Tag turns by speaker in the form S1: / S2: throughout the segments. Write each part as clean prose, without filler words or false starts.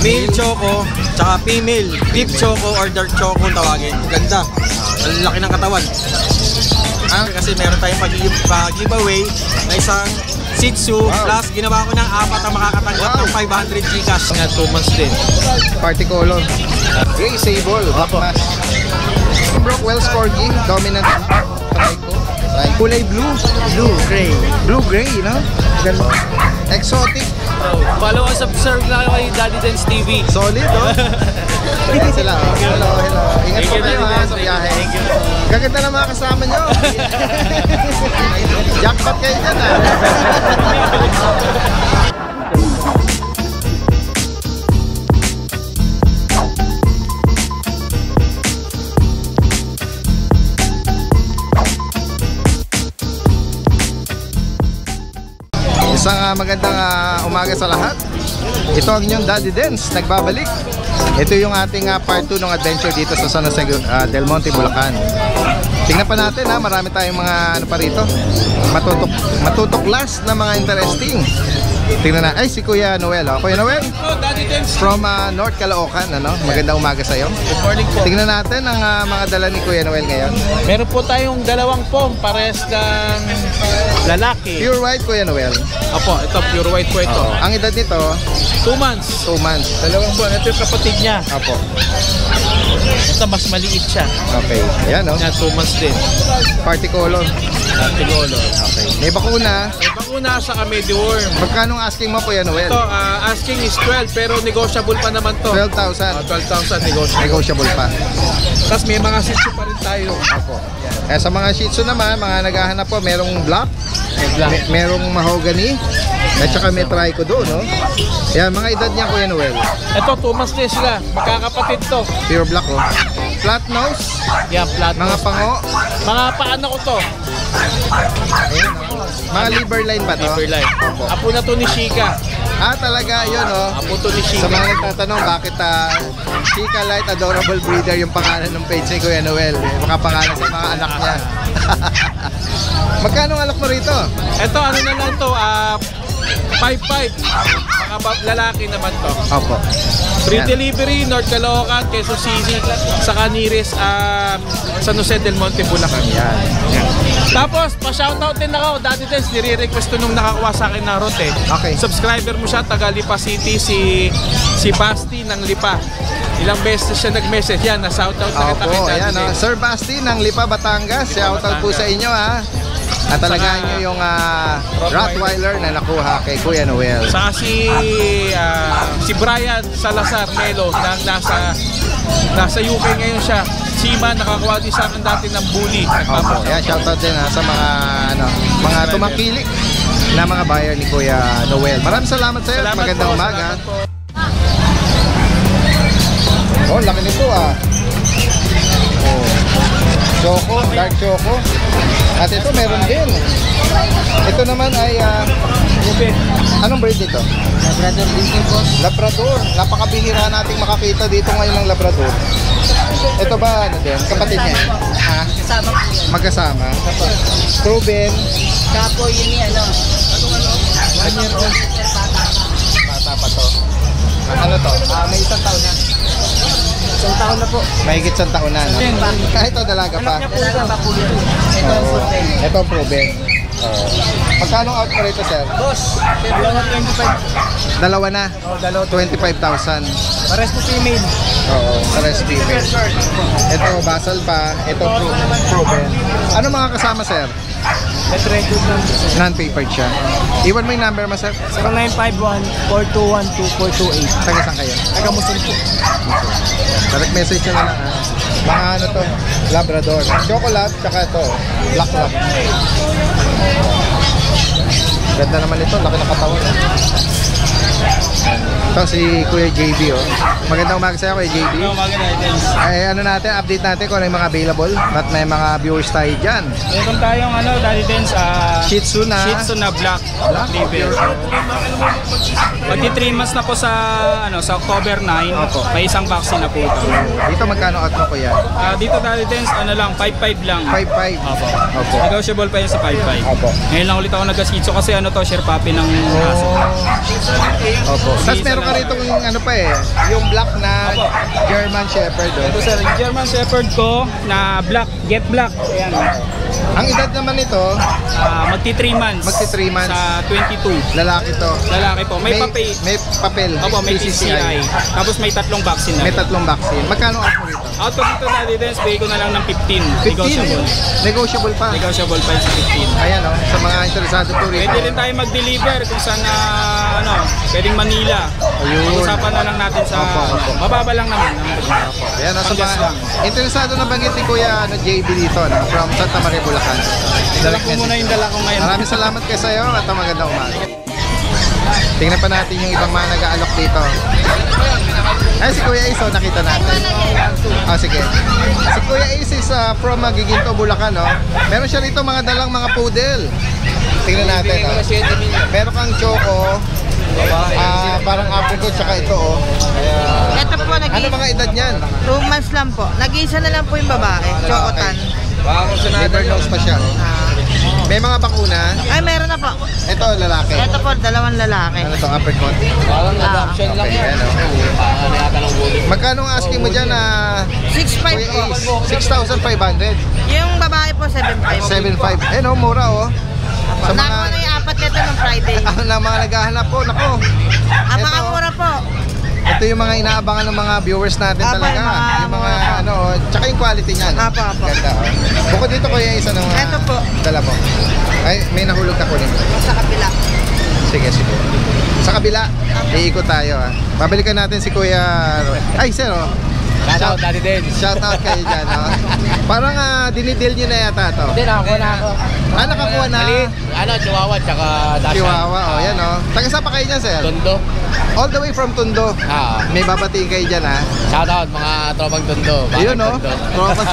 S1: Male choco, tsaka female. Deep choco or dark choco tawagin. Ganda. Ang laki ng katawan. Kasi meron tayong pag-giveaway na isang Shih Tzu. Plus, ginawa ko ng 4 ang makakatanggap ng 500 Gcash. Nga 2 months din.
S2: Party color. Gray Sable. Black Brockwell's Corgi. Dominant. Kulay blue. Blue gray, no? Ganda. Exotic.
S3: Follow us, subscribe na kay Daddy Dance TV.
S2: Solid, oh. Ayan sila, oh. Hello. Ingat po kayo sa biyahe. Gaganda na mga kasama nyo. Jackpot kayo dyan, ah. Isang magandang umaga sa lahat. Ito ang inyong Daddy Dance, nagbabalik. Ito yung ating part 2 ng adventure dito sa San Jose del Monte, Bulacan. Tingnan pa natin, marami tayong mga ano pa rito, matutuklas na mga interesting. Tingnan na, ay si Kuya Noel, oh. Kuya Noel, from North Caloocan, ano? Magandang umaga sa iyo.
S3: Good morning po.
S2: Tingnan natin ang mga dala ni Kuya Noel ngayon.
S3: Meron po tayong dalawang pong pares ng lalaki.
S2: Pure white, Kuya Noel.
S3: Opo, ito pure white po ito.
S2: Ang edad nito
S3: 2 months.
S2: 2 months.
S3: Dalawang buwan. Ito yung kapatid niya.
S2: Opo.
S3: Ito mas maliit siya.
S2: Okay. Yan, no?
S3: Yan, 2 months din.
S2: Party color.
S3: Party color.
S2: Okay. May bakuna.
S3: May bakuna sa Mediworm.
S2: Magkano asking mo, Kuya Noel?
S3: Ito, asking is 12 pero negotiable pa naman to.
S2: 12,000.
S3: 12,000 negotiable.
S2: Negotiable pa.
S3: Tapos may mga Shih Tzu pa rin tayo.
S2: Opo. Eh, sa mga Shih Tzu naman, mga naghahanap po, merong black, merong mahogany, at saka may trico doon, no? Yan, mga edad niya, Kuya Noel.
S3: Ito, 2 months din sila. Magkakapatid to.
S2: Pure black, oh. Flat nose.
S3: Yan, flat
S2: Mga
S3: nose.
S2: pango.
S3: Mga paano ko to?
S2: Ayan, mga liver line ba to?
S3: Liver line. Apo na to ni Shika.
S2: Talaga, yun, oh.
S3: Apo to ni
S2: Sa
S3: Shika.
S2: mga nagtatanong, bakit Shika Light Adorable Breeder yung pangalan ng page ni Kuya Noel? Makapangalan sa mga anak niya. Magkano ang alok mo rito?
S3: Ito, ano na lang to? 5-5. Mga lalaki naman to.
S2: Opo.
S3: Free
S2: Yan.
S3: delivery, North Caloocan, Quezon City, saka nearest San Jose del Monte, Bulacan.
S2: Yan.
S3: Tapos, pa-shoutout din ako, Daddy Dance, nire-request to nung nakakuha sa akin na route.
S2: Okay.
S3: Subscriber mo siya, taga Lipa City, si Basti ng Lipa. Ilang beses siya nag-message. Yan, na-shoutout na kita kay
S2: Opo,
S3: Daddy
S2: ayan, oh.
S3: Dance.
S2: Sir Basti ng Lipa, Batangas. Shoutout po sa inyo, ha. At talagaan nyo yung Rottweiler na nakuha kay Kuya Noel.
S3: Saka si Brian Salazar Melo na nasa UK ngayon siya. Sima, nakakuha din sa akin dati ng bully.
S2: Opo, ayan, shoutout din sa mga tumangkilik na mga buyer ni Kuya Noel. Maraming salamat sa iyo. Magandang umaga. Oh, laki nito, Oh. Choco, dark choco. At ito meron din. Ito naman ay anong breed ito?
S1: Labrador din po.
S2: Labrador. Napakabihira nating makakita dito ngayon ng Labrador. Ito ba ano din? Kapatid niya?
S1: Kasama po yan.
S2: Magkasama. Proven.
S1: Kapo yun ni ano.
S2: Bata pa to. Ano to? May isang taon na.
S1: Isang taon na po.
S2: Mahigit isang taon na, no? Ito dalaga pa.
S1: Dalaga pa po yun. Ito ang proven.
S2: Ito ang proven. Magkano out mo rito, sir?
S1: Boss, dalawa 25.
S2: Dalawa na.
S1: Dalawa
S2: 25,000.
S1: Pares po female.
S2: Oo, pares female. Ito, basal pa. Ito, proven. Ano mga kasama, sir?
S1: Let record lang po.
S2: Non-papered siya. Iwan mo yung number mo, sir.
S1: 0951-421-2428.
S2: Taga saan kayo?
S1: Taga Musul po.
S2: Direct message nyo na lang, ha? Mga ano to, Labrador. Chocolate, tsaka ito, black lab. Ganda naman ito, laki ng katawan. Ito si Kuya JB, oh. Magandang umaga sa'yo, Kuya JB. Ay, ano natin, update natin kung ano yung mga available at may mga viewers tayo dyan.
S3: Meron tayong Daddy Dance,
S2: Shih Tzu na
S3: black label. Magti 3 months na po sa October 9.
S2: Opo.
S3: May isang vaccine na po ito.
S2: Dito magkano out mo, Kuya?
S3: Dito Daddy Dance, 5-5 lang.
S2: 5.5.
S3: Opo.
S2: Opo.
S3: Negotiable pa yun sa 5-5.
S2: Opo.
S3: Ngayon lang ulit ako nag-Shih Tzu kasi share puppy ng aso.
S2: Opo. Tapos meron ka rito kung ano pa eh, yung black na
S4: Opo.
S2: German Shepherd.
S4: Ito sir, yung German Shepherd ko na black, get black. Ayan.
S2: Ang edad naman nito,
S4: Magti 3 months.
S2: Magti 3 months.
S4: Sa 22.
S2: lalaki to.
S4: Lalaki po. May papel.
S2: May papel.
S4: Opo, may PCI. Tapos may 3 vaccine na.
S2: May 3 vaccine. Magkano ako rito?
S4: Out of dito na dito, bigay ko na lang ng 15.
S2: 15?
S4: Negotiable.
S2: Negotiable pa.
S4: Negotiable pa sa 15.
S2: Ayan o, sa mga interesado po rito.
S4: Pwede rin tayo mag-deliver kung saan pwedeng Manila.
S2: Ayun.
S4: Usapan na lang natin sa
S2: Opo.
S4: mababa lang naman.
S2: Ayan, sa
S4: Panggas
S2: mga
S4: lang.
S2: interesado na banggit ni Kuya JB dito, no? From Santa Maria, Bulacan.
S4: Dala ko muna yung dala ko ngayon.
S2: Maraming salamat kayo sa iyo at magandang umaga. Tingnan pa natin yung ibang mga nag-aalok dito. Ay, si Kuya Ace, nakita natin. Sige. Si Kuya Ace is from Giginto, Bulacan, no? Meron siya rito mga dalang mga poodle. Tingnan natin, no? Meron kang choco, parang apricot, tsaka ito, oh.
S5: Ito po,
S2: Ano mga edad niyan?
S5: 2 months lang po. Nag-iisa na lang po yung babae, Chocotan.
S2: Liver nose pa siya, oh. May mga bakuna.
S5: Ay, meron na po.
S2: Ito, lalaki.
S5: Ito po, 2 lalaki.
S2: Ano to, apricot?
S5: adoption
S2: Okay, yan, oh. Magkano ang asking mo dyan na
S5: 6'5
S2: Kuya
S5: po.
S2: Ace? 6,500.
S5: Yung babae po, 7'5.
S2: 7,500. Eh no, mura oh. Sa
S5: Nakuha na
S2: mga
S5: yung 4 nito ng Friday.
S2: na mga naghahanap po, nako.
S5: Napakamura po.
S2: Ito yung mga inaabangan ng mga viewers natin
S5: Apo,
S2: talaga. Yung mga ano, tsaka yung quality niyan.
S5: Apo, apo.
S2: Ganda oh. Bukod dito Kuya Ace, ano nga?
S5: Ito po.
S2: Dala mo. Ay, may nahulog ka kunin.
S5: Sa kapila.
S2: Sige, sige. Sa kabila, iikot tayo ah. Babalikan natin si Kuya Ay, sir oh.
S6: Shoutout, Daddy Den.
S2: Shoutout kayo dyan oh. Parang dinidil nyo na yata to.
S6: Hindi, nakakuha na ako.
S2: Nakakuha na.
S6: Chihuahua, tsaka Dashan.
S2: Chihuahua, oh, yan oh. Taga saan pa kayo dyan, sir?
S6: Tondo.
S2: All the way from Tondo. May babatiin kayo dyan, ha?
S6: Shoutout, mga tropang Tondo.
S2: Ayun, no? Tropa.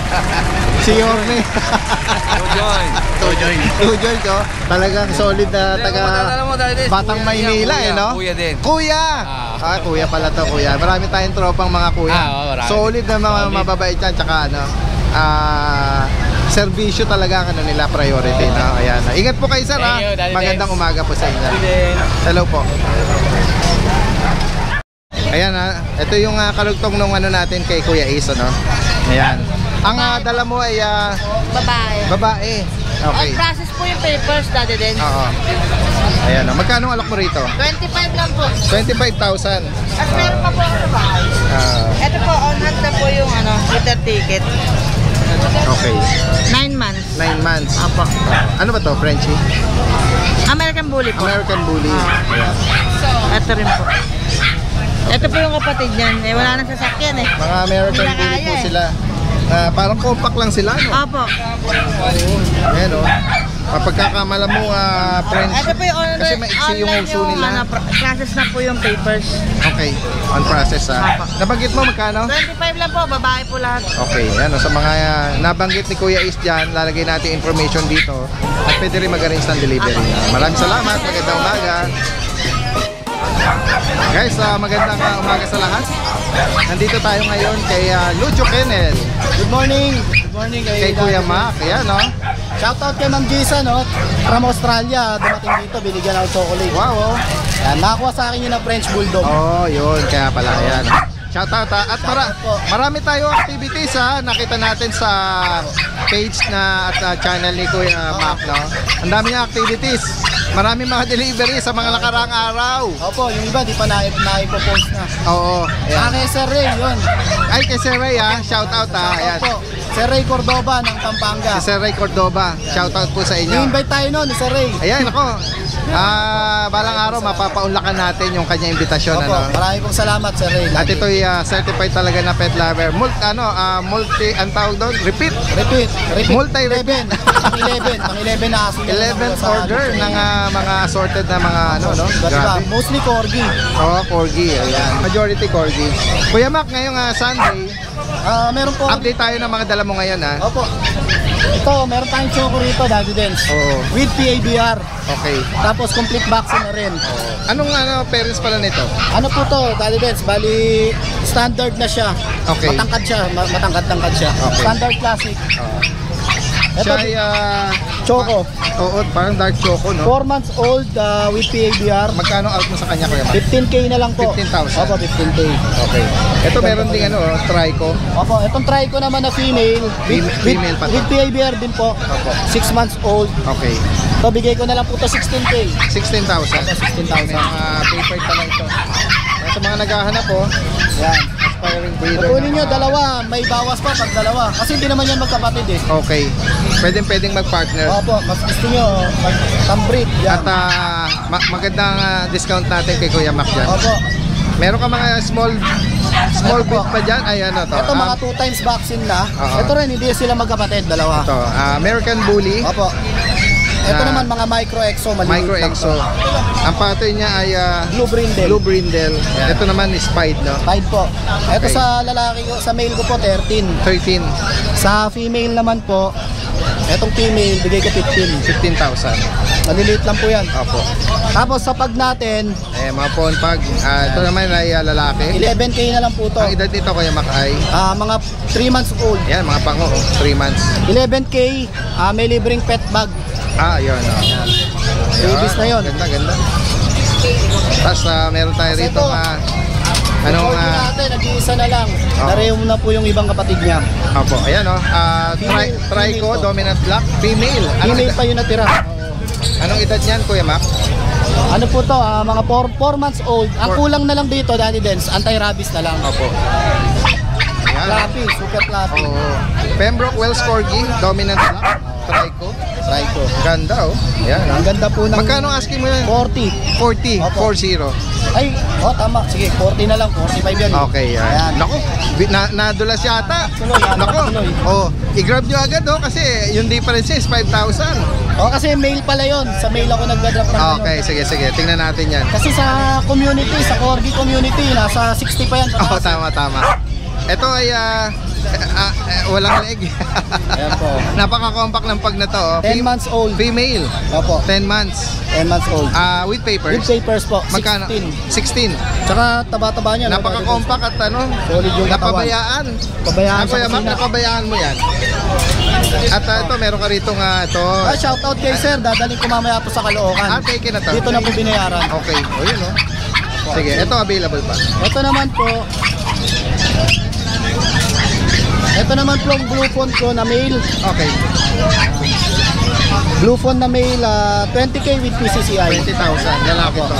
S2: Si Yorme. Tujoy, oh. Talagang solid na taga Batang Maynila, eh, no?
S6: Kuya din.
S2: Kuya! Kuya pala to, kuya. Marami tayong tropang mga kuya.
S6: Marami.
S2: Solid na mga mababait yan, tsaka ano, serbisyo talaga ang ano nila, priority, no? Ayan. Ingat po kayo, sir, ha?
S6: Thank you, Daddy
S2: Magandang
S6: Dex.
S2: umaga po sa inyo. Hello po. Ayan ha, ito yung kalugtong nung ano natin kay Kuya Ace, no? Ayan. Ang dala mo ay
S5: Babae.
S2: babae. Okay.
S5: On process po yung papers, Daddy Den.
S2: Oo. Ayan, no? Magkano ang alok mo rito?
S5: 25 lang po.
S2: 25,000.
S5: At meron pa po ang babae. Ito po, on hand na po yung return ticket.
S2: Okay.
S5: 9 months.
S2: 9 months.
S5: Apo.
S2: Ano ba to, Frenchie?
S5: American Bully po.
S2: American Bully. Ayan.
S5: Ito rin po. Ito po yung kapatid niyan. Wala nang sasakyan eh.
S2: Mga American
S5: Hindi na
S2: Bully
S5: kaya
S2: po
S5: eh.
S2: sila. Parang compact lang sila, no?
S5: Opo.
S2: Ayan, no? Pagkakamala mo, French.
S5: Ito po yung
S2: Kasi maiksi yung
S5: online
S2: uso nila.
S5: process na po yung papers.
S2: Okay. On process,
S5: Apo.
S2: Nabanggit mo, magkano?
S5: 25 lang po, babae po lahat.
S2: Okay, ano sa mga nabanggit ni Kuya Ace dyan, lalagay natin information dito at pwede rin mag-arrange ng delivery. Maraming salamat, magandang umaga. Guys, magandang umaga sa lahat. Nandito tayo ngayon kay Lucho Kennel.
S7: Good morning. Good morning
S2: Kay Kuya Mac, ayan no.
S7: Shoutout kay Ma'am Gisa, no? From Australia, dumating dito, binigyan ako chocolate.
S2: Wow, oh.
S7: Yan, nakakuha sa akin yun ng French Bulldog.
S2: Oh, yun, kaya pala, ayan. Shoutout ha. At
S7: po.
S2: marami tayo activities ha. Nakita natin sa page na at channel ni Kuya Mac, no? Ang dami niya activities. Marami mga delivery sa mga nakaraang araw.
S7: Opo, yung iba, di pa naipopost na.
S2: Oo.
S7: Sa akin, Sir Ray, yun.
S2: Ay, kay Sir Ray ha. Shoutout ha. Ayan.
S7: Opo, Sir Ray Cordoba ng Pampanga.
S2: Si Sir Ray Cordoba. Shoutout po sa inyo.
S7: I-invite tayo noon ni Sir Ray.
S2: Ayan, ako. Balang araw, mapapaunlakan natin yung kanyang imbitasyon.
S7: Opo,
S2: Ano?
S7: marami pong salamat, Sir Ray.
S2: At ito'y certified talaga na pet lover. Multi, ang tawag doon? Repeat.
S7: Repeat.
S2: Multi-repeat.
S7: 11 na aso.
S2: 11th order ng mga assorted na mga ano, no?
S7: Diba?
S2: Grabe.
S7: Mostly corgi.
S2: Oo, corgi. Ayan. Majority corgi. Kuya Mac, ngayong Sunday,
S7: Meron po.
S2: update tayo ng mga dala mo ngayon, ha?
S7: Opo. Ito, meron tayong choco rito, Daddy Dens.
S2: Oo.
S7: With PABR.
S2: Okay.
S7: Tapos complete vaccine na rin.
S2: Anong parents pala nito?
S7: Ano po to, Daddy Dens? Bali, standard na siya.
S2: Okay.
S7: Matangkad siya. Matangkad-tangkad siya.
S2: Okay.
S7: Standard classic. Ito,
S2: Siya ay
S7: Choco.
S2: Oo, parang dark choco, no?
S7: 4 months old with PABR.
S2: Magkano out mo sa kanya, Kuya Mac?
S7: 15K na lang po.
S2: 15,000.
S7: Opo, 15K.
S2: Okay. Ito meron ding trico.
S7: Opo, itong try ko naman na female.
S2: Female pa to.
S7: With PABR din po.
S2: Opo.
S7: 6 months old.
S2: Okay.
S7: So, bigay ko na lang po to 16K.
S2: 16,000.
S7: 16,000.
S2: May mga paper pala ito. Ito mga naghahanap po.
S7: Yan.
S2: Aspiring breeder.
S7: Kunin nyo, dalawa. May bawas pa pag dalawa. Kasi hindi naman yan magkapatid eh.
S2: Okay. Pwedeng mag-partner.
S7: Opo, mas gusto nyo, mag-tambreed.
S2: At
S7: Yan.
S2: magandang discount natin kay Kuya Mac dyan.
S7: Opo.
S2: Meron ka mga small
S7: Ito
S2: breed
S7: po.
S2: pa dyan? Ay, ano to?
S7: Ito mga 2 times vaccine na.
S2: Oo.
S7: Ito rin, hindi sila magkapatid, dalawa.
S2: Ito, American Bully.
S7: Opo. Ito
S2: Na-
S7: naman mga micro-exo, maliliit
S2: Micro
S7: lang
S2: Exo.
S7: to.
S2: Ang pattern niya ay
S7: Blue brindle.
S2: Blue Brindle. Ito naman is Pied, no?
S7: 5 po. Ito
S2: Okay.
S7: sa lalaki ko, sa male ko po 13.
S2: 13,
S7: Sa female naman po, etong female, bigay ko 15.
S2: 15,000.
S7: Maliliit lang po yan.
S2: Opo.
S7: Tapos sa pag natin,
S2: Mga phone pag. Ito naman ay lalaki.
S7: 11K na lang po to.
S2: Ang edad nito, Kuya Mac, ay
S7: Mga 3 months old.
S2: yan, mga pango, 3 months.
S7: 11K, may libreng pet bag.
S2: Ayun.
S7: Babies na yun.
S2: Ganda. Tapos meron tayo
S7: Kasi
S2: rito
S7: ito,
S2: anong
S7: Record natin, nag-iisa na lang. Nareho na po yung ibang kapatid niya.
S2: opo, ayan
S7: Female
S2: Trico,
S7: to.
S2: dominant black, female.
S7: Female pa yung natira.
S2: Anong edad niyan, Kuya Mac?
S7: Ano po to, mga 4 months old. Ang kulang na lang dito, Daddy Dens, anti-rabies na lang.
S2: Opo. Ayan.
S7: Fluffy, super fluffy.
S2: Oo. Pembroke Wells Corgi, dominant black, Trico.
S7: Trico.
S2: Ganda, oh. Ayan,
S7: Ang ganda po ng
S2: Magkano asking mo yan?
S7: 40.
S2: 40,
S7: Opo.
S2: 40.
S7: Ay, tama. Sige, 40 na lang. 45 yan.
S2: Okay, yan.
S7: Ayan.
S2: Naku, nadulas yata.
S7: Tuloy,
S2: Naku,
S7: tuloy.
S2: i-grab nyo agad, kasi yung difference is 5,000.
S7: Kasi male pala yon. Sa male ako nagdadrop ng ganun.
S2: Okay, sige. Tingnan natin yan.
S7: Kasi sa community, sa Corgi community, nasa 60 pa yan.
S2: Oo,
S7: pataas.
S2: tama. Ito ay walang leg.
S7: Ayan po.
S2: Napaka-compact ng pag na to.
S7: 10 months old.
S2: Female.
S7: Opo,
S2: 10 months.
S7: 10 months old.
S2: With papers.
S7: With papers po, 16.
S2: Magkano? 16.
S7: Tsaka taba-taba niya. no?
S2: Napaka-compact at
S7: Solid yung katawan.
S2: napabayaan.
S7: Pabayaan sa
S2: Kuya Mac,
S7: kusina.
S2: napabayaan mo yan. At ito, meron ka rito ito.
S7: Shoutout kay sir, dadaling ko mamaya po sa Caloocan.
S2: Take na to.
S7: Dito na po binayaran.
S2: Okay. O yun, oh. Sige, ito available pa.
S7: Ito naman po, yung blue phone ko na male.
S2: Okay.
S7: Blue phone na male, 20K with PCCI.
S2: 20,000. Lalaki to.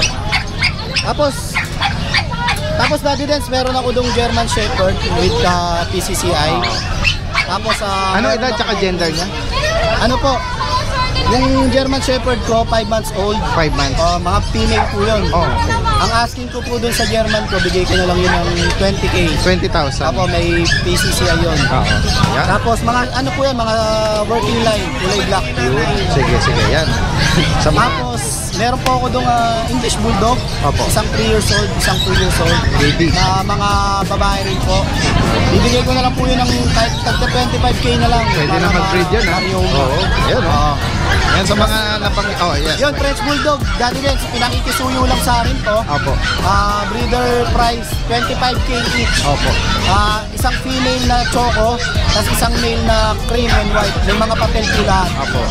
S7: Tapos Daddy Dens, meron ako dong German Shepherd with PCCI. Tapos
S2: Ano
S7: meron
S2: edad
S7: ako-
S2: tsaka gender niya?
S7: Ano po? Yung German Shepherd ko, 5 months old.
S2: 5 months.
S7: Mga female po yun.
S2: Oh, okay.
S7: Ang asking ko po dun sa German ko, bigay ko na lang yun ng 20K.
S2: 20,000.
S7: Tapos may PCCI yun.
S2: Oo. Yan.
S7: Tapos mga ano po yan, mga working line, kulay black.
S2: Sige, yan. Sa mga
S7: Tapos meron po ako dong English Bulldog.
S2: Opo.
S7: Isang 3 years old, isang 2 years old.
S2: Baby.
S7: Na mga babae rin po. Bibigay ko na lang po yun ng kahit tagda 25K na lang.
S2: Pwede
S7: para
S2: na mag-breed yan, ha?
S7: Marioma.
S2: Oo. Yan,
S7: Oo.
S2: yan sa mga yes.
S7: Yun, French Bulldog. Dati din, pinakikisuyo lang sa akin to.
S2: Opo.
S7: Breeder price, 25K each.
S2: Opo.
S7: Isang female na choco, tapos isang male na cream and white. May mga papel po lahat.
S2: Opo.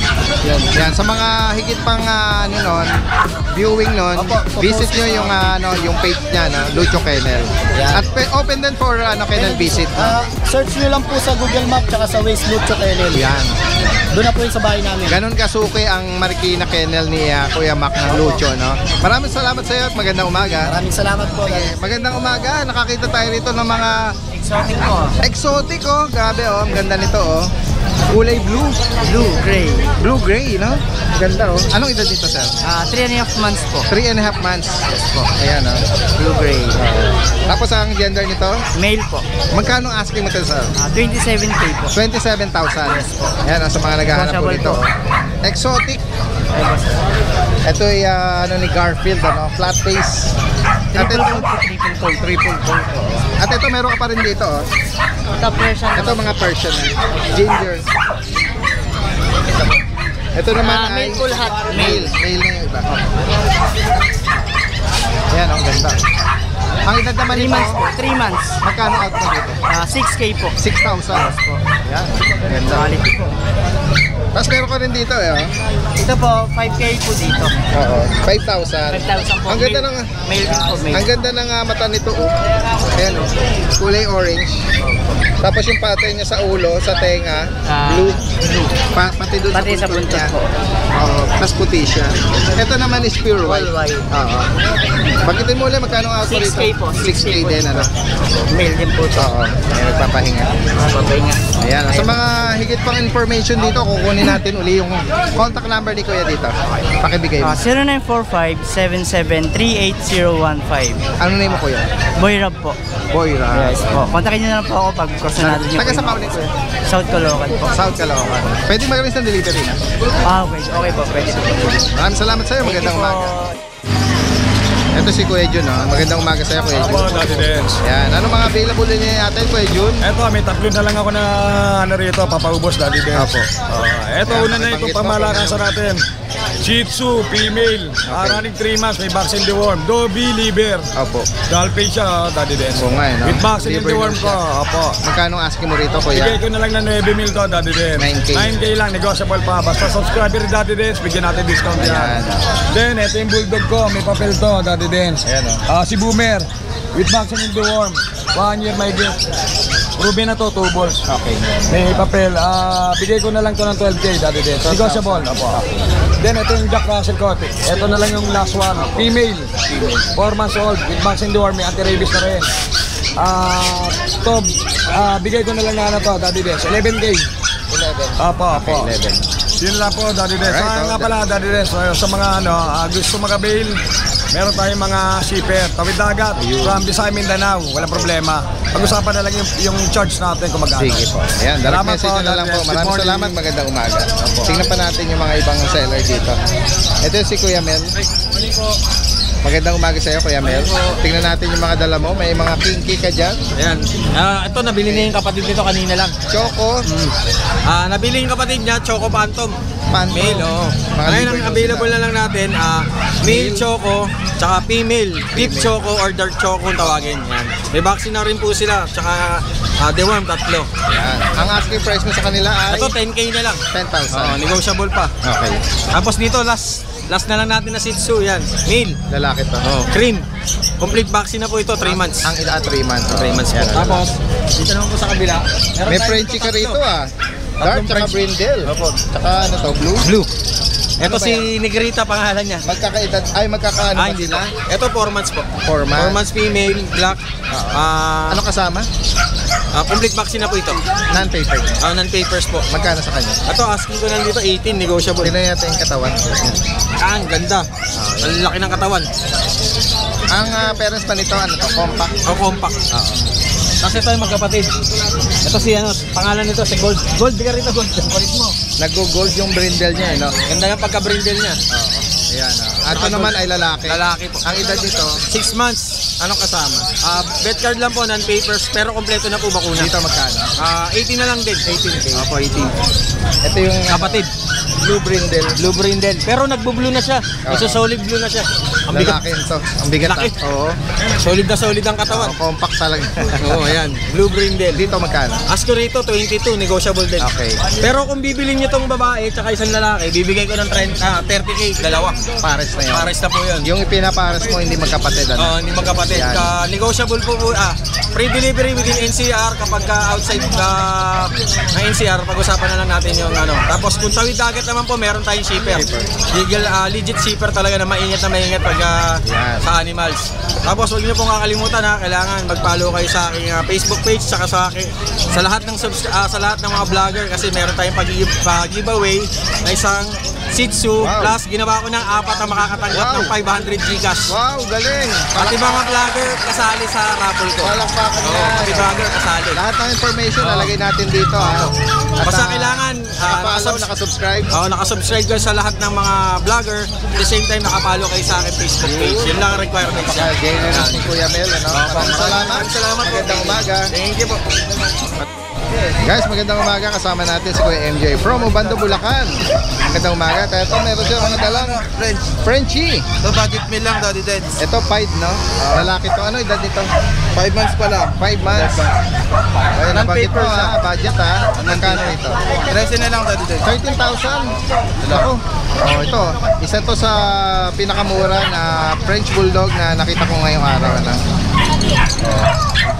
S2: Yan, sa mga higit pang viewing nun,
S7: Opo,
S2: visit nyo yung yung page niya, Lucho Kennel.
S7: Yan.
S2: At open din for kennel visit.
S7: Search nyo lang po sa Google Map tsaka sa Waze Lucho Kennel.
S2: Yan.
S7: Doon na po yung sa bahay namin.
S2: Ganon kasuki ang Marikina Kennel ni Kuya Mac ng Lucho, no? Maraming salamat sa iyo at magandang umaga.
S7: Maraming salamat po.
S2: Magandang umaga. Nakakita tayo rito ng mga
S7: Exotic po.
S2: exotic, oh. Grabe, oh. Ang ganda nito, oh. Kulay blue.
S7: Gray.
S2: Blue-gray, no? Ganda, oh. Anong edad nito, sir?
S7: 3.5 months po.
S2: 3.5 months. Yes po. Ayan, oh.
S7: Blue-gray.
S2: Tapos ang gender nito,
S7: Male po.
S2: magkano asking mo ito, sir?
S7: 27K po.
S2: 27,000. Yan, sa mga naghahanap po
S7: Negotiable
S2: dito.
S7: po.
S2: Exotic. Ito ay ni Garfield, flat face. At ito, triple coat. At ito, meron ka pa rin dito, oh.
S7: Top version.
S2: Ito mga Persian, ginger. Ito naman ay
S7: male po lahat.
S2: Male na yung iba. Ayan, ang ganda. Ang edad naman
S7: 3
S2: ito,
S7: months po. 3 months.
S2: magkano out mo dito?
S7: 6K po.
S2: 6,000. Yan. Ganda.
S7: Quality po.
S2: Tapos meron ka rin dito eh.
S7: Ito po, 5K po dito.
S2: Oo. 5,000.
S7: 5,000 po.
S2: Ang ganda ng
S7: Male din po, male.
S2: ang ganda ng mata nito oh. Ayan oh. Kulay orange. Tapos yung pattern niya sa ulo, sa tenga, blue. Pati doon
S7: Pati sa buntot
S2: niya.
S7: po.
S2: Oo. Tapos puti siya. Ito naman is pure white.
S7: All white.
S2: Oo. Bagitin mo ulit magkano ang auto
S7: 6K
S2: rito?
S7: po.
S2: 6K din ano.
S7: Male din po ito.
S2: Oo. Ayan, nagpapahinga.
S7: Papahinga.
S2: Ayan. Sa mga higit pang information dito, kukunin natin uli yung contact number ni Kuya dito. Pakibigay mo.
S7: 0945-7738015.
S2: Ano name mo Kuya?
S7: Boy Rob po.
S2: Boy Ra.
S7: Yes po. Kontakin nyo na lang po ako pag kursunado nyo
S2: Taga
S7: po.
S2: sa Paulit Kuya?
S7: South Caloocan po.
S2: South Caloocan. Pwede magaling sa delivery na.
S7: Okay. Okay po. Pwede po.
S2: Maraming salamat sa'yo. Magandang umaga. Ito si Kuya Jun. Oh. Magandang umaga sa'yo Kuya Jun.
S8: Opo, Daddy Dens.
S2: Yan. Ano mga available din niya natin Kuya Jun?
S8: Eto, may tatlo na lang ako na ano rito, papaubos, Daddy Dens.
S2: Opo.
S8: Eto,
S2: Yan,
S8: una na itong
S2: nabanggit mo,
S8: pamalakasan natin. Shih Tzu, female, running 3 months, may vaccine deworm. Dobby, liver.
S2: Opo.
S8: Dolphin siya, Daddy Dens.
S2: Oo nga, no?
S8: With vaccine
S2: Liver
S8: deworm
S2: daw
S8: ko,
S2: siya.
S8: opo.
S2: Magkano ang asking mo rito
S8: Bigay
S2: Kuya?
S8: ko na lang na 9 mil to, Daddy Dens.
S2: 9K.
S8: 9K lang, negotiable pa. Basta subscriber ni Daddy Dens, bigyan natin discount yan.
S2: Ayan.
S8: Then, ito yung bulldog ko, may papel to, Daddy Dens.
S2: Ayan, oh.
S8: Si Boomer, with vaccine deworm. 1 year may gift. Ruby na to, 2 balls.
S2: Okay.
S8: May papel. Bigay ko na lang to ng 12K, Daddy Dens. Negotiable. Opo. Then, ito yung Jack Russell Cote. Ito na lang yung last one. Female. 4 months old. With vaccine deworm. May anti-rabies na rin. Bigay ko na lang na ano to, Daddy Dens. 11K.
S2: 11.
S8: Opo.
S2: Okay, 11.
S8: Yun lang po, Daddy Dens.
S2: Alright,
S8: Nga pala, Daddy Dens, sa mga gusto mag-avail, meron tayong mga shipper, tawid dagat, from Visayas, Mindanao, walang problema. Pag-usapan na lang yung charge natin kung magkano.
S2: Sige po. Ayan, direct
S8: Salamat
S2: message
S8: po,
S2: na lang po.
S8: Daddy Dens. Good
S2: Maraming
S8: morning.
S2: salamat. Magandang umaga. Tingnan pa natin yung mga ibang seller dito. Ito yung si Kuya Mel. Magandang umaga sa iyo, Kuya Mel. Tingnan natin yung mga dala mo. May mga kinky ka dyan.
S1: Ayan. Ito, nabili na yung kapatid nito kanina lang.
S2: Choco.
S1: Nabili yung kapatid niya, Choco Phantom.
S2: Phantom.
S1: Male, oo.
S2: Mga
S1: Ngayon,
S2: liver
S1: ang available na lang natin, male Choco, tsaka female. Deep Choco or Dark Choco ang tawagin. Yan. May vaccine na rin po sila, tsaka deworm, tatlo.
S2: Ayan. Ang asking price mo sa kanila ay
S1: Ito, 10K na lang.
S2: 10,000.
S1: Negotiable pa.
S2: Okay.
S1: Tapos dito, last na lang natin na Shih Tzu, yan. Male.
S2: Lalaki to.
S1: Cream. Complete vaccine na po ito, 3 months.
S2: Ang edad 3 months.
S1: 3 months po.
S2: Yan,
S1: Tapos, dito naman po sa kabila. meron
S2: may
S1: tayong
S2: Frenchie ka
S1: tatlo.
S2: rito Dark tsaka
S1: French.
S2: brindle.
S1: Opo.
S2: Tsaka ano to, blue?
S1: Blue.
S2: Ano
S1: Ito
S2: ba
S1: si Negrita pangalan niya.
S2: Magkakaedad, ay magkakaano ba
S1: Hindi
S2: sila?
S1: na. Ito 4 months po.
S2: 4 months.
S1: 4 months female, black.
S2: Ano kasama?
S1: Complete vaccine na po ito.
S2: Non-paper.
S1: Non-papers po.
S2: Magkano sa kanya?
S1: Ito, asking ko lang dito, 18, negotiable.
S2: Tingnan natin yung katawan.
S1: Ang ganda. Ang laki ng katawan.
S2: Ang parents pa nito, ano to, compact.
S1: O compact. Kasi ito yung magkapatid. Ito si pangalan nito si Gold. Gold, di ka rito Gold. Kulit mo.
S2: Nag-gold yung brindle niya, no?
S1: Ganda yung pagka-brindle niya.
S2: Ayan, Ito naman ay lalaki.
S1: Lalaki po.
S2: Ang edad nito,
S1: 6 months. Anong kasama? Bet card lang po, non-papers, pero kompleto na po bakuna.
S2: dito magkano?
S1: 18 na lang din.
S2: 18K.
S1: Opo, 18.
S2: Ito yung
S1: Kapatid.
S2: blue brindle.
S1: Blue brindle. Pero nagbo-blue na siya. Iso solid blue na siya. Ang bigat.
S2: Lalaki ito. Ang bigat.
S1: Laki.
S2: Oo.
S1: Solid na solid ang katawan.
S2: Compact talaga.
S1: Oo, ayan. Blue brindle.
S2: Dito magkano?
S1: Ask ko rito, 22, negotiable din.
S2: Okay.
S1: Pero kung bibilin niyo tong babae tsaka isang lalaki, bibigay ko ng 30K, dalawa.
S2: Pares na yun.
S1: Pares na po yun.
S2: Yung ipinapares mo, hindi magkapatid, ano?
S1: Hindi magkapatid.
S2: Yan.
S1: Negotiable po. Free delivery within NCR kapag outside ng NCR, pag-usapan na lang natin yung ano. Tapos kung tawid dagat naman po, meron tayong shipper. Legal, legit shipper talaga na maingat pag sa animals. Tapos huwag niyo pong kakalimutan kailangan mag-follow kayo sa aking Facebook page saka sa lahat ng sa lahat ng mga vlogger kasi meron tayong pag-giveaway na isang Shih Tzu.
S2: Wow.
S1: Plus ginawa ko ng 4 na makakatanggap ng 500 Gcash.
S2: Wow, galing!
S1: Pati mga vlogger kasali sa raffle ko.
S2: Walang pakan
S1: Pati vlogger kasali.
S2: Lahat ng information lalagay natin dito. At,
S1: Basta kailangan
S2: follow, nakasubscribe.
S1: nakasubscribe kayo sa lahat ng mga vlogger. At the same time nakapalo kayo sa aking Facebook page. Yun lang ang requirements niya.
S2: Generous ni Kuya Mel, ano? Maraming salamat.
S1: Maraming salamat po.
S2: Magandang umaga.
S1: Thank you po.
S2: Guys, magandang umaga. Kasama natin si Kuya MJ from Ubando, Bulacan. Magandang umaga. Kaya ito, meron siya mga dalang Frenchie.
S1: Ito budget meal lang, Daddy Dens.
S2: Ito, 5, no? Lalaki to. Ano edad nito?
S1: 5 months pa lang.
S2: 5 months. Ayun, nabanggit mo
S1: Non-papers,
S2: ha. Budget ha. Magkano ito?
S1: 13 na lang, Daddy Dens.
S2: 13,000. Ako. Oh, ito. Isa to sa pinakamura na French Bulldog na nakita ko ngayong araw. Ano?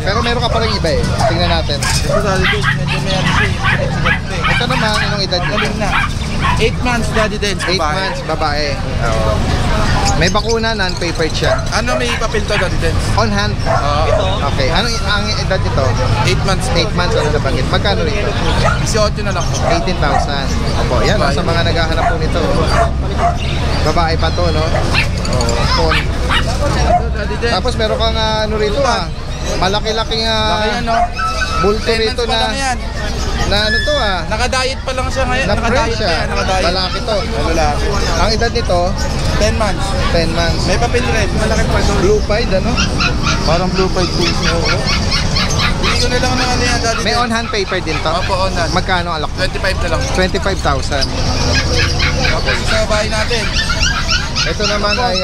S2: Pero meron ka pa rin iba eh. Tingnan natin.
S1: Ito, Daddy Dens. Medyo meron siya.
S2: Ito naman, anong edad nito?
S1: Galing na. 8 months, Daddy Dens.
S2: 8 months, babae. Oo. May bakuna, non-papered siya.
S1: Ano may papel to, Daddy Dens?
S2: On hand. Okay. Ano ang edad nito?
S1: 8 months.
S2: 8 months ano nabanggit. Magkano rito?
S1: 18 na lang.
S2: 18,000. Opo, yan. Sa mga naghahanap po nito. Babae pa to, no? Oh, phone.
S1: Ito, Daddy Dens.
S2: Tapos meron kang ano rito malaki-laking
S1: Laki yan, no?
S2: bulto
S1: 10
S2: rito
S1: months pa lang yan.
S2: na ano to
S1: Naka-diet pa lang siya ngayon.
S2: na
S1: Naka-diet
S2: French
S1: pa yan. Naka-diet.
S2: Malaki to.
S1: Lalaki.
S2: Ang edad nito,
S1: 10 months.
S2: 10 months.
S1: May papel red. Malaki pa doon.
S2: Blue pied, ano?
S1: Parang blue pied face niya. Hindi ko na lang ng ano yan, Daddy
S2: May
S1: Dens.
S2: on-hand paper din to.
S1: Opo, on hand.
S2: Magkano alak?
S1: 25 na lang.
S2: 25,000.
S1: Tapos sa bahay natin.
S2: Ito naman ay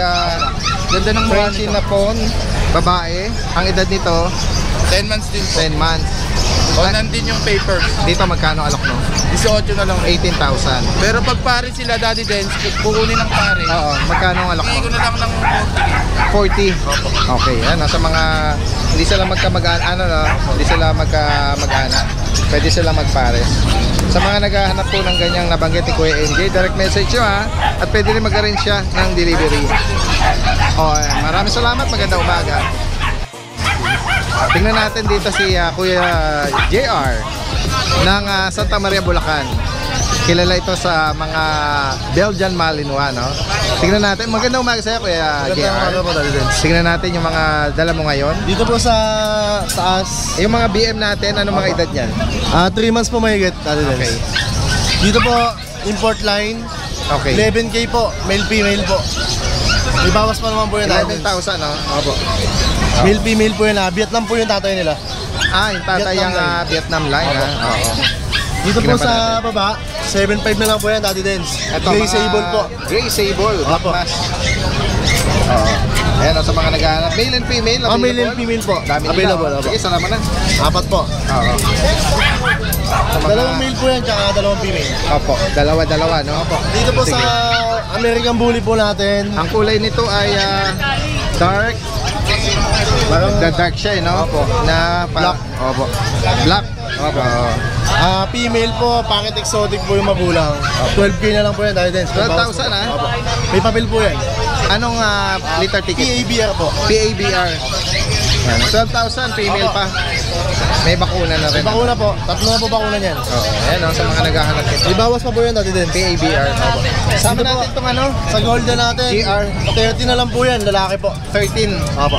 S1: Ganda ng mukha
S2: Frenchie
S1: nito.
S2: na phone, babae. Ang edad nito,
S1: 10 months din po.
S2: 10 months.
S1: On hand din yung papers.
S2: Dito magkano alak no?
S1: 18 na lang.
S2: 18,000.
S1: Pero pag pare sila, Daddy Dens, kukunin ng pare.
S2: Oo, magkano ang alak
S1: Bigay ko
S2: mo?
S1: na lang ng
S2: 40. Okay, yan. Nasa mga, hindi sila magkamag-anak, no? Hindi sila magkamag-anak. Pwede sila magpares. Sa mga naghahanap po ng ganyang nabanggit ni Kuya MJ, direct message nyo ha. At pwede rin mag-arrange siya ng delivery. Maraming salamat. Magandang umaga. Tingnan natin dito si Kuya JR ng Santa Maria, Bulacan. Kilala ito sa mga Belgian Malinois, no? Tingnan natin. Magandang umaga sa'yo, Kuya JR. Tingnan natin yung mga dala mo ngayon.
S7: Dito po sa taas,
S2: Yung mga BM natin, ano mga edad yan?
S7: 3 months po mahigit, Daddy Dens.
S2: Okay.
S7: Dito po, import line,
S2: Okay.
S7: 11K po, male-female po. May bawas pa naman po yun, Daddy Dens.
S2: 11,000, no? Opo.
S7: Male-female po yun, Vietnam po yung tatay nila.
S2: Yung tatay
S7: Vietnam
S2: ang Vietnam line, ha? Oo.
S7: Dito po
S2: Tingnan pa
S7: sa baba, 7.5 na lang po yan, Daddy Dens.
S2: Ito,
S7: Gray
S2: mga
S7: sable po.
S2: Gray sable.
S7: Opo.
S2: Mas. Oo. Ayan, sa mga naghahanap. Male and female, available?
S7: Male and female po.
S2: Dami nila.
S7: Available, opo.
S2: Sige, salamat na.
S7: 4 po.
S2: Oo. Sa mga-
S7: Dalawang male po yan, tsaka dalawang female.
S2: Opo, dalawa-dalawa, no? Opo.
S7: Dito po
S2: Sige.
S7: sa American Bully po natin.
S2: Ang kulay nito ay dark. Dark siya, no? Opo. Na
S7: Black.
S2: Opo. Black. Opo.
S7: Female po, packet exotic po yung magulang. 12K na lang po yan, Daddy Dens.
S2: 12,000, ha?
S7: Opo. May papel po yan.
S2: Anong liter ticket?
S7: PABR po.
S2: PABR. Yan. 12,000, female pa. May bakuna na rin.
S7: Bakuna po. 3 na po bakuna niyan.
S2: Oo, ayan o, sa mga naghahanap nito.
S7: May bawas pa po yan, Daddy Dens.
S2: PABR. Opo. Sama
S7: Dito po.
S2: natin itong ano?
S7: Sa golden natin,
S2: GR.
S7: 30 na lang po yan, lalaki po.
S2: 13.
S7: Opo.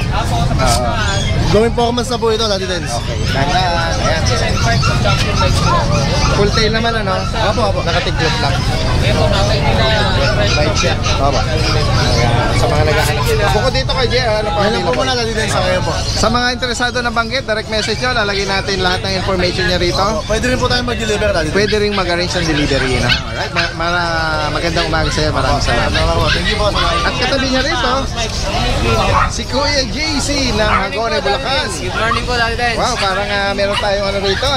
S7: Going 4 months na po ito, Daddy Dens.
S2: Ganda. Ayan. Full tail naman ano?
S7: Opo, opo.
S2: Nakatiklop lang. Bite siya. Opo. Ayan. Sa mga naghahanap. Bukod dito kay Jay, ano pa?
S7: Yan lang po muna, Daddy Dens, sa ngayon po.
S2: Sa mga interesado na banggit, direct message nyo, lalagay natin lahat ng information niya rito.
S7: Pwede rin po tayo mag-deliver, Daddy Dens.
S2: Pwede rin mag-arrange ng delivery. No? Alright, magandang umaga sa'yo. Maraming salamat.
S7: Thank you po.
S2: At katabi niya rito, si Kuya JC ng Hagone, Bulacan.
S6: Good morning po, Daddy Dens.
S2: Wow, parang meron tayong ano rito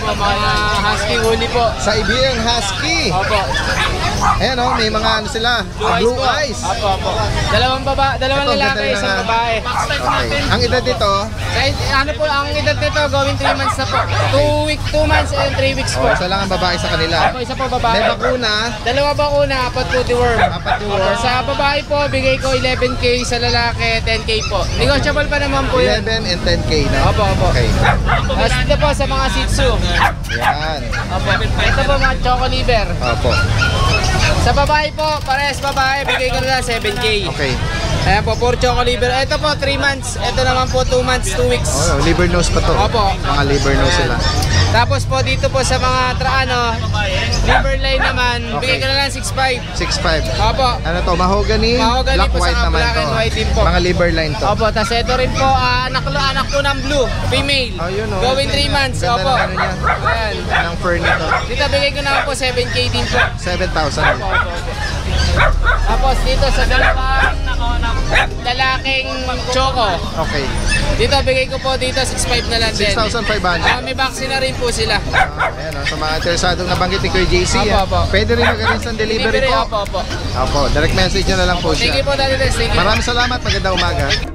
S6: Mga husky huli po.
S2: Sa Iberian Husky.
S6: Opo.
S2: Ayan o, may mga ano sila, blue eyes.
S6: Opo, opo. Dalawang
S2: Ito,
S6: lalaki,
S2: ganda
S6: isang
S2: na.
S6: babae.
S2: Okay. Ang edad dito,
S6: Ano po, ang edad nito, going 3 months na po. 2 months and 3 weeks po.
S2: isa lang ang babae sa kanila.
S6: Opo, isa po babae.
S2: May bakuna,
S6: Dalawa bakuna, 4 po deworm.
S2: 4 deworm.
S6: Sa babae po, bigay ko 11K, sa lalaki 10K po. Negotiable pa naman po yun.
S2: 11 and 10K na.
S6: Opo, opo.
S2: Okay.
S6: Tapos dito po sa mga Shih Tzu.
S2: Yan.
S6: Opo. Ito po mga Choco Liver.
S2: Opo.
S6: Sa babae po, pares babae, bigay ko na lang 7K.
S2: Okay.
S6: Ayan po, 4 Choco Liver. Ito po, 3 months. Ito naman po, 2 months, 2 weeks.
S2: Oh, liver nose pa to.
S6: Opo.
S2: Mga liver nose sila.
S6: Tapos po dito po sa mga liver line naman, bigay ko na lang 6.5.
S2: 6.5.
S6: Opo.
S2: Ano to? Mahogany,
S6: Mahogany
S2: black
S6: po,
S2: white
S6: saka
S2: naman
S6: black
S2: to.
S6: and white din po.
S2: Mga liver line to.
S6: Opo, tapos ito rin po, anak po ng blue, female.
S2: Oh, yun, oh.
S6: Going 3 months,
S2: Ganda
S6: opo.
S2: ng ano niya.
S6: Ayan.
S2: Ng fur nito.
S6: Dito bigay ko na po 7K din po.
S2: 7,000.
S6: Tapos dito sa dalawang lalaking choco.
S2: Okay.
S6: Dito bigay ko po dito 6.5 na lang din.
S2: 6,500.
S6: May vaccine na rin po sila.
S2: Ayan, sa mga interesadong nabanggit ni Kuya JC.
S6: Opo.
S2: Pwede rin mag-arrange ng delivery po.
S6: Opo.
S2: Opo, direct message nyo na lang po
S6: Thank
S2: siya.
S6: you po, Daddy Des. Thank you.
S2: Maraming salamat, magandang umaga.